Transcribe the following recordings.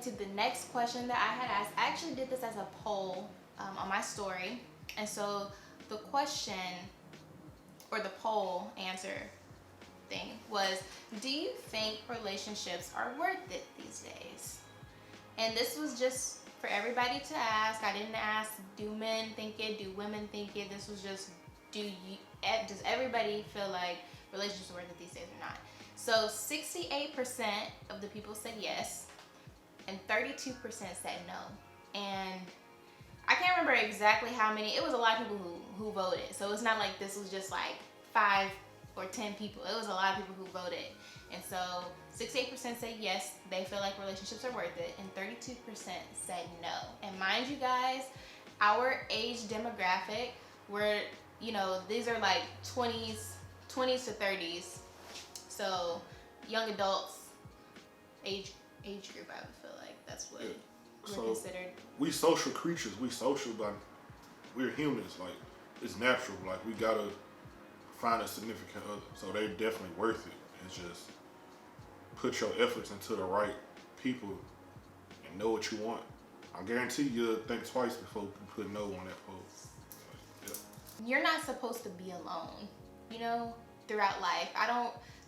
into the next question that I had asked. I actually did this as a poll on my story. And so the question, or the poll answer thing was, do you think relationships are worth it these days? And this was just for everybody to ask. I didn't ask, do men think it, do women think it? This was just, does everybody feel like relationships are worth it these days or not? So 68% of the people said yes, and 32% said no. And I can't remember exactly how many. It was a lot of people who voted. So it's not like this was just like 5 or 10 people. It was a lot of people who voted. And so 68% said yes, they feel like relationships are worth it, and 32% said no. And mind you guys, our age demographic, where, you know, these are like 20s to 30s. So young adults, age group, I would feel like that's what we're considered. We social creatures. We social, but we're humans. Like, it's natural. Like, we gotta find a significant other. So they're definitely worth it. It's just put your efforts into the right people and know what you want. I guarantee you'll think twice before you put no on that post. Yeah. You're not supposed to be alone, you know, throughout life.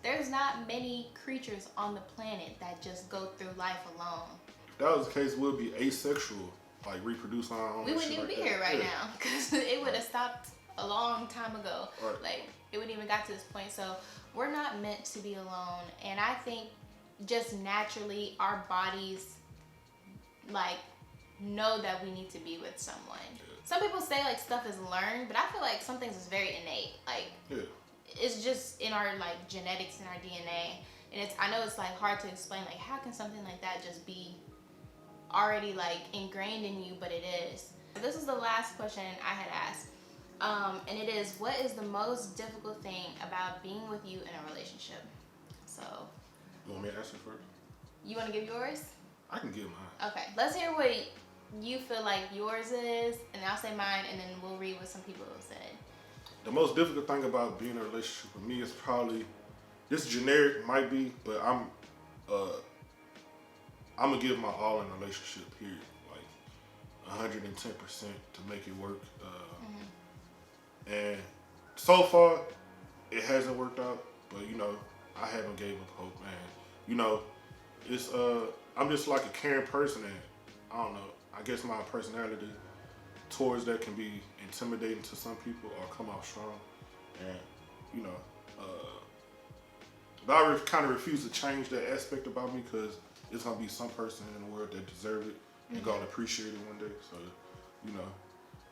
There's not many creatures on the planet that just go through life alone. If that was the case, we'll be asexual, like reproduce on our own. We wouldn't even be here right now, because it would have stopped a long time ago. Right. Like, it wouldn't even got to this point. So we're not meant to be alone. And I think just naturally our bodies like know that we need to be with someone. Yeah. Some people say like stuff is learned, but I feel like some things is very innate. Like, it's just in our like genetics and our DNA. And I know it's like hard to explain, like how can something like that just be already like ingrained in you, but it is. This is the last question I had asked. And it is, what is the most difficult thing about being with you in a relationship? So, you want me to answer first? You want to give yours? I can give mine. Okay, let's hear what you feel like yours is, and I'll say mine, and then we'll read what some people have said. The most difficult thing about being in a relationship with me is probably, this generic might be, but I'm gonna give my all in a relationship, period. Like 110% to make it work. And so far, it hasn't worked out, but you know, I haven't gave up hope, man. You know, it's I'm just like a caring person, and I don't know, I guess my personality towards that can be intimidating to some people or come off strong. And you know, but I kind of refuse to change that aspect about me, because it's gonna be some person in the world that deserve it and gonna appreciate it one day. So, you know,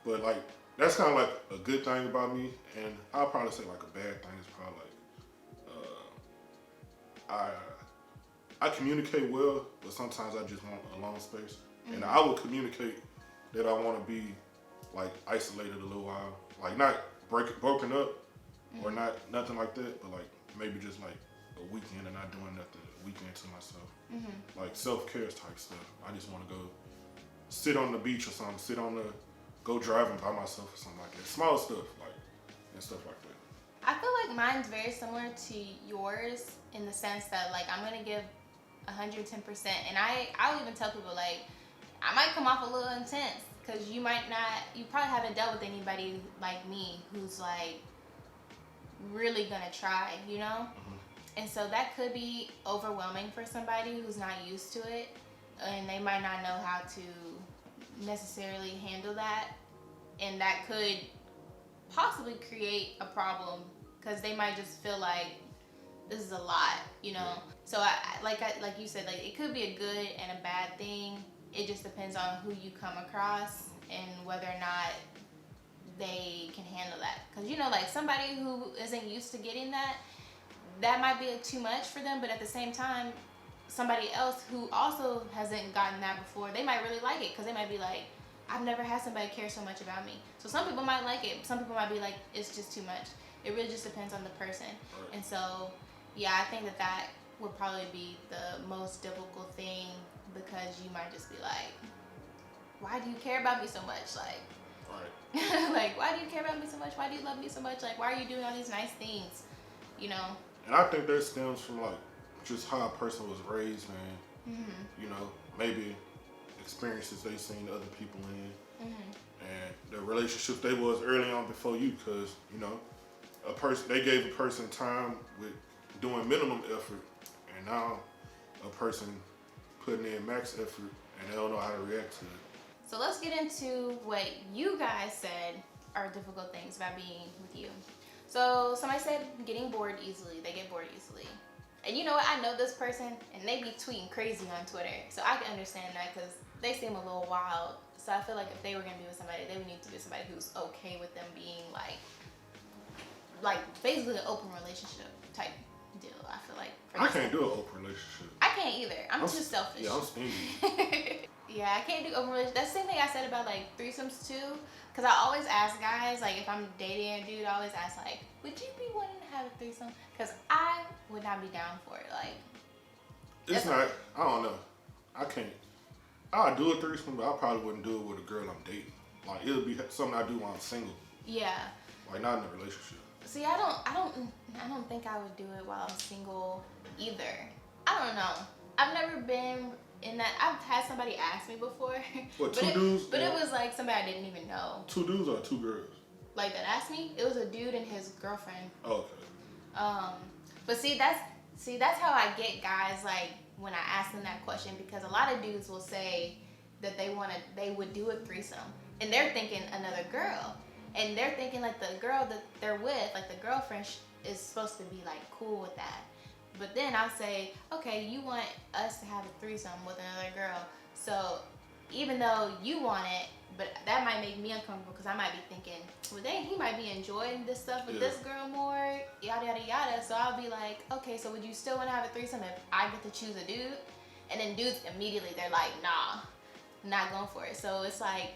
but like, that's kind of like a good thing about me, and I'll probably say like a bad thing is probably like, I communicate well, but sometimes I just want alone space. And I would communicate that I want to be like isolated a little while, like not broken up or nothing like that, but like maybe just like a weekend and not doing nothing, a weekend to myself. Like self-care type stuff. I just want to go sit on the beach or something, go driving by myself or something like that. Small stuff, like, and stuff like that. I feel like mine's very similar to yours in the sense that like I'm gonna give 110%, and I'll even tell people like I might come off a little intense, because you probably haven't dealt with anybody like me who's like really gonna try, you know? And so that could be overwhelming for somebody who's not used to it, and they might not know how to necessarily handle that, and that could possibly create a problem, because they might just feel like this is a lot, you know? So like you said, like it could be a good and a bad thing. It just depends on who you come across and whether or not they can handle that. Because, you know, like somebody who isn't used to getting that might be too much for them, but at the same time, somebody else who also hasn't gotten that before, they might really like it, because they might be like, I've never had somebody care so much about me. So some people might like it, some people might be like, it's just too much. It really just depends on the person. Right. And so, yeah, I think that would probably be the most difficult thing, because you might just be like, why do you care about me so much? Like, right. like, why do you care about me so much? Why do you love me so much? Like, why are you doing all these nice things? You know? And I think that stems from like just how a person was raised, man. You know, maybe experiences they seen other people in, Mm-hmm. and the relationship they was early on before you, because you know, a person they gave a person time with doing minimum effort, and now a person putting in max effort, and they don't know how to react to it. So let's get into what you guys said are difficult things about being with you. So somebody said getting bored easily. They get bored easily. And you know what? I know this person, and they be tweeting crazy on Twitter. So I can understand that because they seem a little wild. So I feel like if they were gonna be with somebody, they would need to be somebody who's okay with them being like basically an open relationship type deal. I feel like. I can't do an open relationship. I can't either. I'm too selfish. Yeah, I'm stingy. Yeah, I can't do open relationship. That's the same thing I said about like threesomes too. Cause I always ask guys, like if I'm dating a dude, I always ask like, would you be wanting to have a threesome? Cause I would not be down for it. Like, It's not. I don't know. I can't. I'll do a threesome, but I probably wouldn't do it with a girl I'm dating. Like it'll be something I do while I'm single. yeah. Like not in a relationship. See, I don't think I would do it while I'm single either. I don't know. I've never been in that. I've had somebody ask me before. What, but two dudes? But it was like somebody I didn't even know. 2 dudes or 2 girls? Like that asked me. It was a dude and his girlfriend. Oh, okay. But see, that's how I get guys like when I ask them that question, because a lot of dudes will say that they would do a threesome, and they're thinking another girl, and they're thinking like the girl that they're with, like the girlfriend, is supposed to be like cool with that. But then I'll say, okay, you want us to have a threesome with another girl, so even though you want it, but that might make me uncomfortable because I might be thinking, well, dang, he might be enjoying this stuff with this girl more, yada, yada, yada. So I'll be like, okay, so would you still want to have a threesome if I get to choose a dude? And then dudes immediately, they're like, nah, not going for it. So it's like,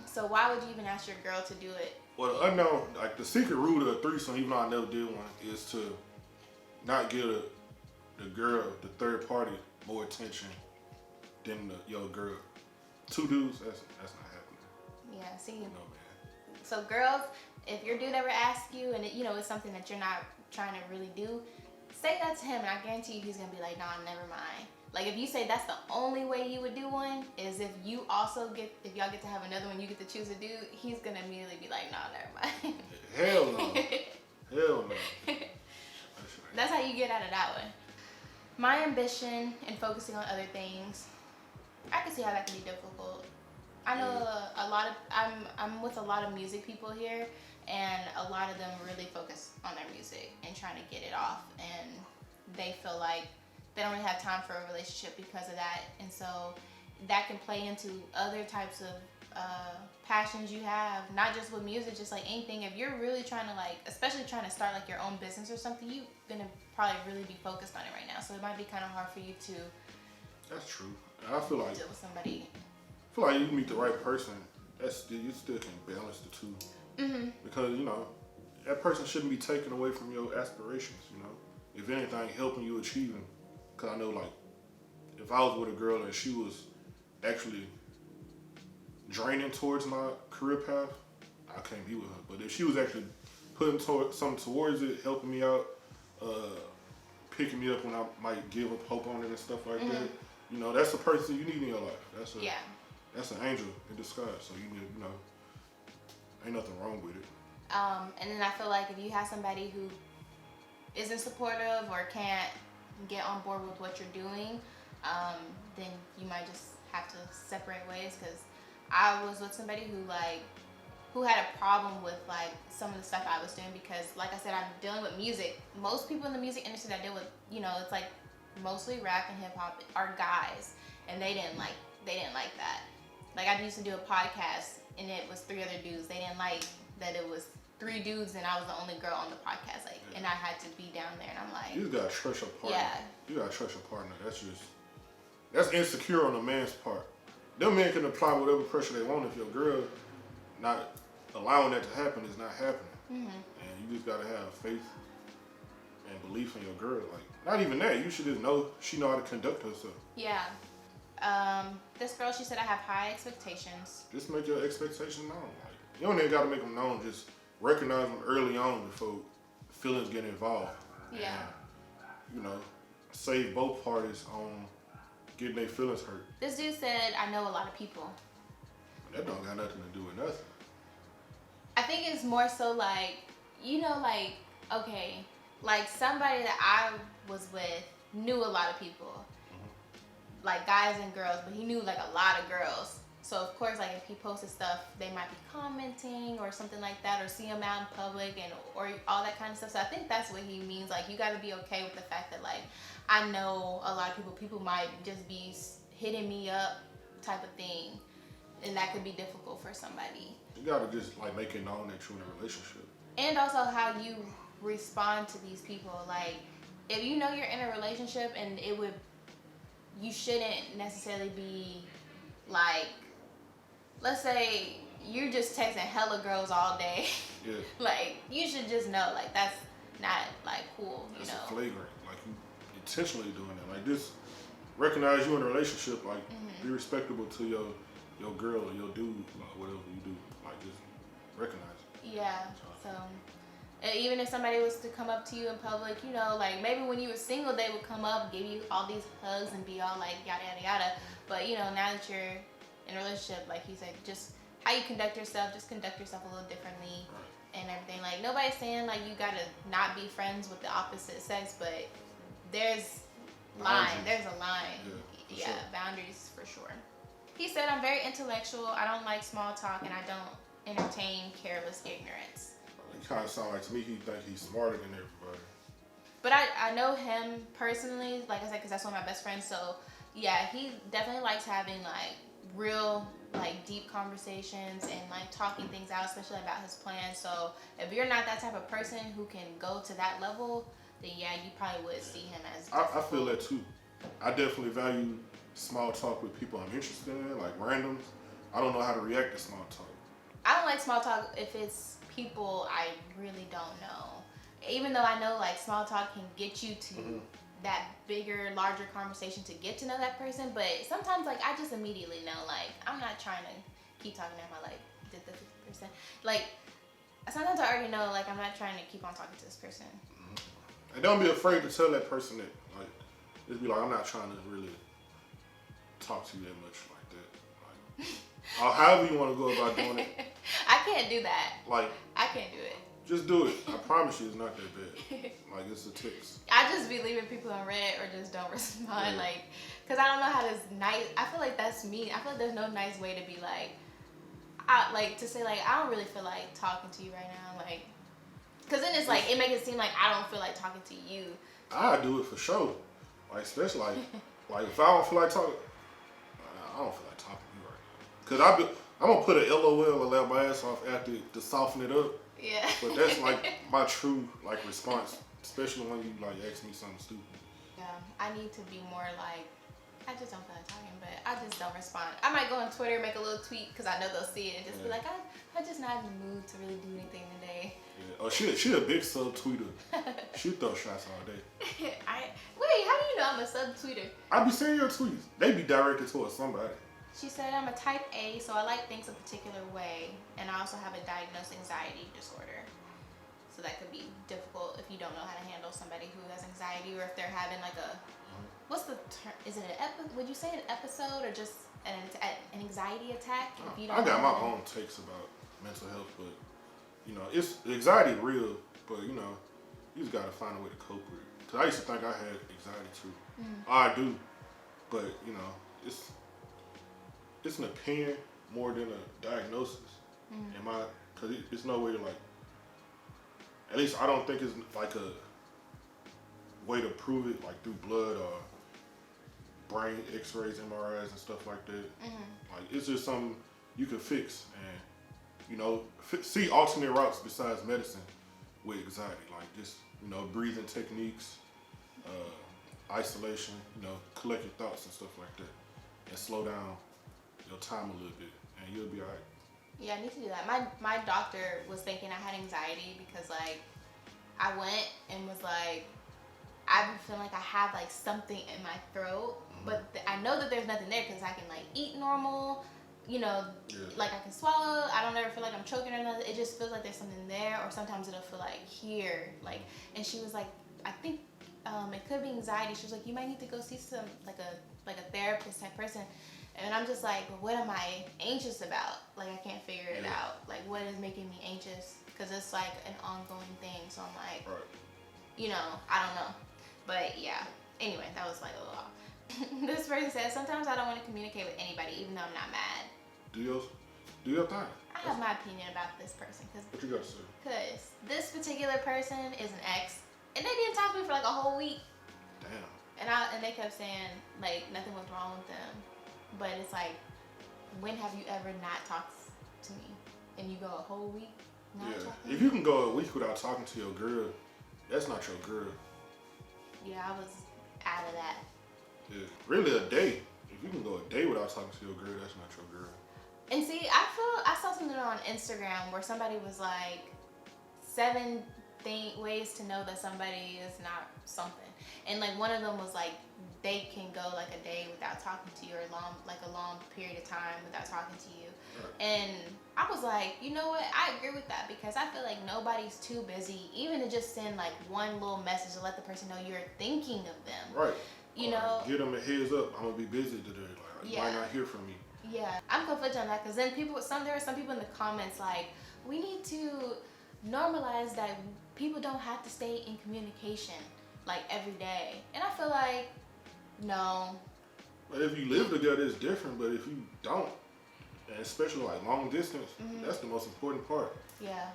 so why would you even ask your girl to do it? Well, the unknown, like the secret rule of a threesome, even though I never did one, is to not give the girl, the third party, more attention than your girl. 2 dudes, that's not happening. Yeah, see. No, man. So girls, if your dude ever asks you and it's something that you're not trying to really do, say that to him, and I guarantee you he's gonna be like, nah, never mind. Like if you say that's the only way you would do one is if you also if y'all get to have another one, you get to choose a dude, he's gonna immediately be like, nah, never mind. Hell no. Hell no. That's how you get out of that one. My ambition and focusing on other things, I can see how that can be difficult. I know a lot of I'm with a lot of music people here, and a lot of them really focus on their music and trying to get it off, and they feel like they don't really have time for a relationship because of that, and so that can play into other types of passions you have, not just with music, just like anything. If you're really trying to especially trying to start like your own business or something, you're gonna probably really be focused on it right now, so it might be kind of hard for you to. That's true. I feel like deal with somebody. I feel like you meet the right person, you still can balance the two. Mm-hmm. Because that person shouldn't be taken away from your aspirations. If anything, helping you achieve them. Because I know, like, if I was with a girl and she was actually draining towards my career path, I can't be with her. But if she was actually putting something towards it, helping me out, picking me up when I might give up hope on it and stuff like that, that's the person you need in your life. That's an angel in disguise. So you need, ain't nothing wrong with it. And then I feel like if you have somebody who isn't supportive or can't get on board with what you're doing, then you might just have to separate ways. Because I was with somebody who had a problem with like some of the stuff I was doing, because like I said, I'm dealing with music. Most people in the music industry that I deal with, it's like mostly rap and hip hop are guys, and they didn't like that. Like I used to do a podcast and it was 3 other dudes. They didn't like that it was 3 dudes and I was the only girl on the podcast, and I had to be down there, and I'm like, you just gotta trust your partner. Yeah. You gotta trust your partner. That's insecure on the man's part. Them men can apply whatever pressure they want. If your girl not allowing that to happen, is not happening. Mm-hmm. And you just gotta have faith and belief in your girl. Like, not even that. You should just know she know how to conduct herself. Yeah. This girl, she said I have high expectations. Just make your expectations known. Like, you don't even gotta make them known. Just recognize them early on before feelings get involved. Yeah. And, save both parties on getting their feelings hurt. This dude said, I know a lot of people. That don't got nothing to do with nothing. I think it's more so like, you know, like, okay, like somebody that I was with knew a lot of people, like guys and girls, but he knew like a lot of girls. So of course, like if he posted stuff, they might be commenting or something like that, or see him out in public and or all that kind of stuff. So I think that's what he means. Like you got to be okay with the fact that like I know a lot of people. People might just be hitting me up, type of thing, and that could be difficult for somebody. You gotta just like make it known that you're in a relationship. And also how you respond to these people. Like if you know you're in a relationship and you shouldn't necessarily be like, let's say you're just texting hella girls all day. Yeah. Like you should just know like that's not like cool, you That's know. a flagrant. Like you intentionally doing that. Like this, recognize you in a relationship. Like be respectable to your girl or your dude, like, whatever you do. Like just recognize it. Yeah. So even if somebody was to come up to you in public, you know, like maybe when you were single, they would come up, give you all these hugs and be all like yada yada yada. But you know, now that you're in a relationship, like you said, just how you conduct yourself, just conduct yourself a little differently and everything. Like nobody's saying like you gotta not be friends with the opposite sex, but there's there's a line. Yeah, sure. Boundaries for sure. He said, I'm very intellectual. I don't like small talk and I don't entertain careless ignorance. It kind of sounds like to me he think he's smarter than everybody. But I know him personally, like I said, because that's one of my best friends. So yeah, he definitely likes having like real like deep conversations and like talking things out, especially about his plans. So if you're not that type of person who can go to that level, then yeah, you probably would see him as I feel that too. I definitely value small talk with people I'm interested in, like randoms. I don't know how to react to small talk. I don't like small talk if it's people I really don't know. Even though I know like small talk can get you to that bigger, larger conversation to get to know that person, but sometimes like I just immediately know like I'm not trying to keep talking to him. I like did the 50%. Like sometimes I already know like I'm not trying to keep on talking to this person. And don't be afraid to tell that person that. Like just be like, I'm not trying to really talk to you that much like that. Like, or however you want to go about doing it. I can't do that. Like I can't do it. just do it. I promise you, it's not that bad. Like it's a text. I just be leaving people on red or just don't respond, Yeah. like, cause I don't know how to nice. I feel like that's me. I feel like there's no nice way to be like, to say like I don't really feel like talking to you right now, like, cause then it's like it makes it seem like I don't feel like talking to you. I do it for sure. Like especially like if I don't feel like talking, I don't feel like talking to you right now. Cause I'm gonna put an LOL and laugh my ass off after to soften it up. Yeah. But that's like my true like response, especially when you like ask me something stupid. Yeah, I need to be more like, I just don't feel like talking, but I just don't respond. I might go on Twitter, make a little tweet because I know they'll see it and just be like, I'm just not in the mood to really do anything today. Yeah. Oh, she a big subtweeter. She throw shots all day. Wait, how do you know I'm a subtweeter? I be seeing your tweets. They be directed towards somebody. She said, I'm a type A, so I like things a particular way, and I also have a diagnosed anxiety disorder. So that could be difficult if you don't know how to handle somebody who has anxiety, or if they're having like a, what's the term? Is it would you say an episode or just an anxiety attack? If you don't I got know my own takes about mental health, but you know, it's anxiety real, but you know, you just gotta find a way to cope with it. Cause I used to think I had anxiety too. I do, but you know, it's an opinion more than a diagnosis. Cause it's no way to like. At least I don't think it's like a way to prove it, like through blood or brain X-rays, MRIs, and stuff like that. Like it's just something you can fix, and you know, see alternate routes besides medicine with anxiety, like just you know, breathing techniques, isolation, you know, collect your thoughts and stuff like that, and slow down your time a little bit, and you'll be alright. Yeah, I need to do that. My doctor was thinking I had anxiety because like I went and was like, I've been feeling like I have like something in my throat, but I know that there's nothing there because I can like eat normal, you know, like I can swallow. I don't ever feel like I'm choking or nothing. It just feels like there's something there, or sometimes it'll feel like here, like. And she was like, I think it could be anxiety. She was like, you might need to go see some like like a therapist type person. And I'm just like, but what am I anxious about? Like, I can't figure it out. Like, what is making me anxious? Because it's like an ongoing thing. So I'm like, you know, I don't know. But yeah, anyway, that was like a little off. This person says, sometimes I don't want to communicate with anybody, even though I'm not mad. Do your thing. I have my opinion about this person. What you got to say? Because this particular person is an ex. And they didn't talk to me for like a whole week. Damn. And they kept saying, like, nothing was wrong with them. But it's like, when have you ever not talked to me? And you go a whole week not talking? If you can go a week without talking to your girl, that's not your girl. Yeah, I was out of that. Yeah, really a day. If you can go a day without talking to your girl, that's not your girl. And see, I saw something on Instagram where somebody was like, 7 ways to know that somebody is not something. And like one of them was like, they can go like a day without talking to you, or a long period of time without talking to you. Right. And I was like, you know what? I agree with that, because I feel like nobody's too busy, even to just send like one little message to let the person know you're thinking of them. Right. You know, get them a heads up. I'm gonna be busy today. Like, you might not hear from me. Yeah, I'm conflicted on that, because then there are some people in the comments like, we need to normalize that people don't have to stay in communication like every day. And I feel like, no. But if you live together, it's different. But if you don't, and especially like long distance, that's the most important part. Yeah.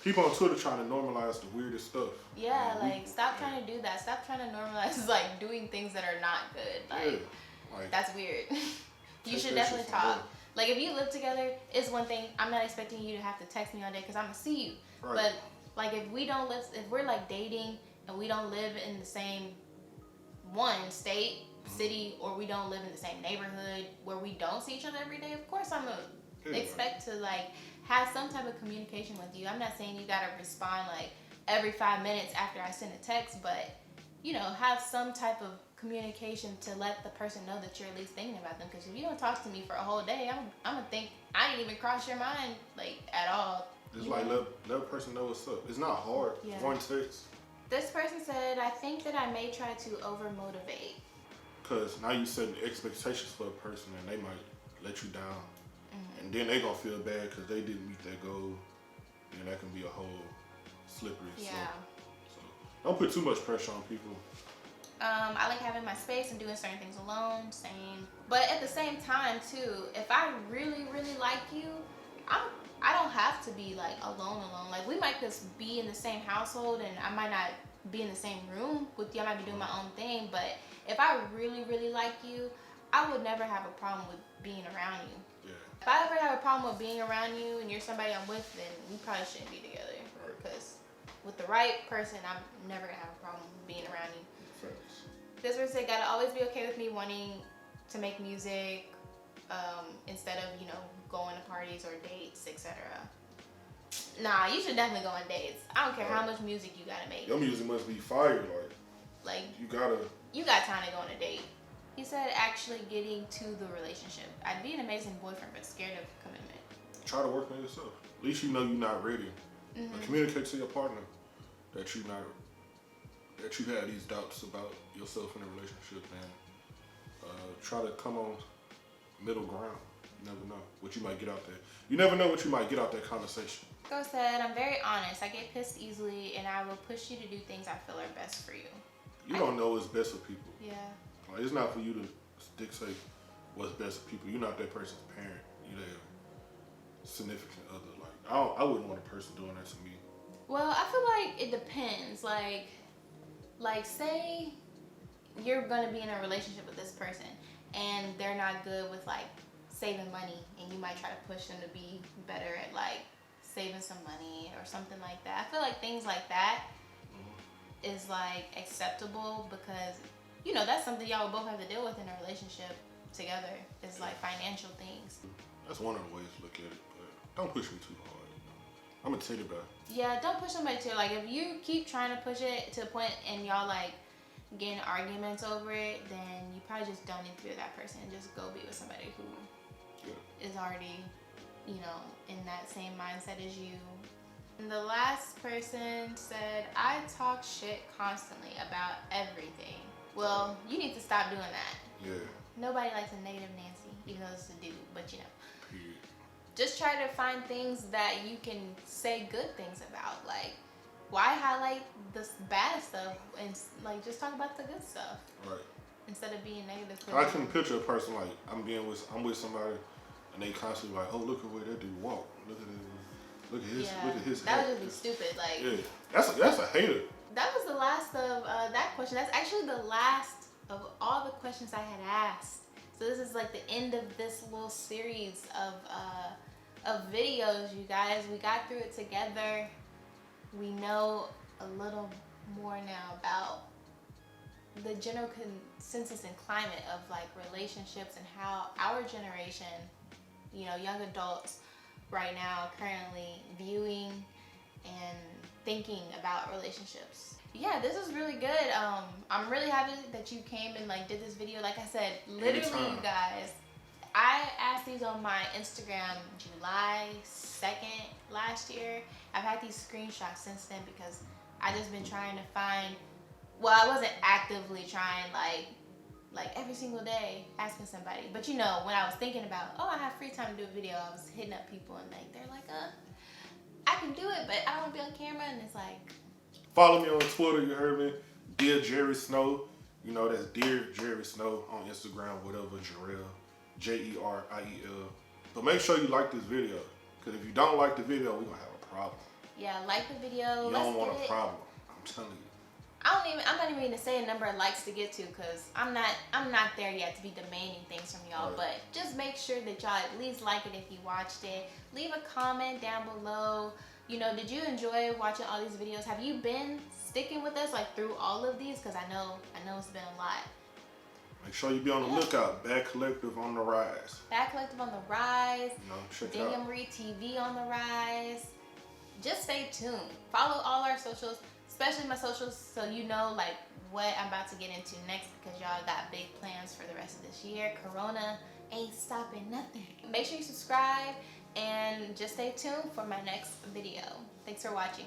People on Twitter trying to normalize the weirdest stuff. Yeah, like stop trying to do that. Stop trying to normalize like doing things that are not good. Like that's weird. You should definitely talk. Like if you live together, it's one thing. I'm not expecting you to have to text me all day because I'm gonna see you. Right. But like if we're like dating and we don't live in the same state, city, or we don't live in the same neighborhood where we don't see each other every day, of course I'm gonna expect to like have some type of communication with you. I'm not saying you gotta respond like every 5 minutes after I send a text, but you know, have some type of communication to let the person know that you're at least thinking about them. Because if you don't talk to me for a whole day, I'm gonna think I didn't even cross your mind like at all. Just like let a person know what's up. It's not hard. Yeah. One text. This person said, I think that I may try to over motivate. Because now you setting expectations for a person and they might let you down. And then they gonna feel bad because they didn't meet their goal. And that can be a whole slippery slope. So don't put too much pressure on people. I like having my space and doing certain things alone, same. But at the same time too, if I really, really like you, I don't have to be like alone. Like we might just be in the same household and I might not be in the same room with you. I might be doing my own thing. But if I really, really like you, I would never have a problem with being around you. Yeah. If I ever have a problem with being around you and you're somebody I'm with, then we probably shouldn't be together. Right. Because with the right person, I'm never gonna have a problem being around you. Thanks. This person said, gotta always be okay with me wanting to make music instead of, you know, going to parties or dates, etc. Nah, you should definitely go on dates. I don't care how much music you gotta make. Your music must be fire, like you got time to go on a date. He said actually getting to the relationship. I'd be an amazing boyfriend, but scared of commitment. Try to work on yourself. At least you know you're not ready. But communicate to your partner that you have these doubts about yourself in a relationship, and try to come on middle ground. You never know what you might get out there. You never know what you might get out that conversation. Go said, I'm very honest. I get pissed easily, and I will push you to do things I feel are best for you. You don't know what's best for people. Yeah. Like, it's not for you to dictate what's best for people. You're not that person's parent. You're their significant other. Like, I wouldn't want a person doing that to me. Well, I feel like it depends. Like say you're gonna be in a relationship with this person, and they're not good with like saving money, and you might try to push them to be better at like saving some money or something like that. I feel like things like that is like acceptable, because you know that's something y'all both have to deal with in a relationship together. It's like financial things. That's one of the ways to look at it, but don't push me too hard. I'm gonna tell you about it. Yeah, don't push somebody to, like, if you keep trying to push it to a point and y'all like getting arguments over it, then you probably just don't need to be with that person. Just go be with somebody who is already, you know, in that same mindset as you. And the last person said, I talk shit constantly about everything. Well, you need to stop doing that. Yeah. Nobody likes a negative Nancy, even though it's a dude, but you know. Period. Just try to find things that you can say good things about. Like, why highlight the bad stuff and like just talk about the good stuff Right. instead of being negative? I can picture a person like I'm with somebody, and they constantly like, oh, look at where that dude walk. Look at his, look at his. That hat. would just be stupid. Like, Yeah, that's a hater. that was the last of that question. That's actually the last of all the questions I had asked. So this is like the end of this little series of videos, you guys. We got through it together. We know a little more now about the general consensus and climate of like relationships and how our generation, you know, young adults right now currently viewing and thinking about relationships. Yeah, this is really good. I'm really happy that you came and like did this video. Like I said, literally, Anytime. you guys, I asked these on my Instagram July 2nd last year. I've had these screenshots since then because I just been trying to find, well, I wasn't actively trying like every single day asking somebody. But you know, when I was thinking about, oh, I have free time to do a video, I was hitting up people and like they're like, I can do it, but I don't want to be on camera. And it's like, Follow me on Twitter. You heard me, Dear Jerry Snow. You know that's Dear Jerry Snow on Instagram, whatever. Jarrell, Jeriel. But make sure you like this video, because if you don't like the video, we're gonna have a problem. yeah, like the video. You Let's don't want get a it. problem. I'm telling you. I'm not even gonna say a number of likes to get to because I'm not there yet to be demanding things from y'all. Right. But just make sure that y'all at least like it if you watched it. Leave a comment down below. You know, did you enjoy watching all these videos? Have you been sticking with us like through all of these? Because I know it's been a lot. Make sure you be on the lookout. Bad Collective on the rise. Bad Collective on the rise. You know, check it out. Dingamaree TV on the rise. Just stay tuned. Follow all our socials, especially my socials, so you know like what I'm about to get into next because y'all got big plans for the rest of this year. Corona ain't stopping nothing. Make sure you subscribe and just stay tuned for my next video. Thanks for watching.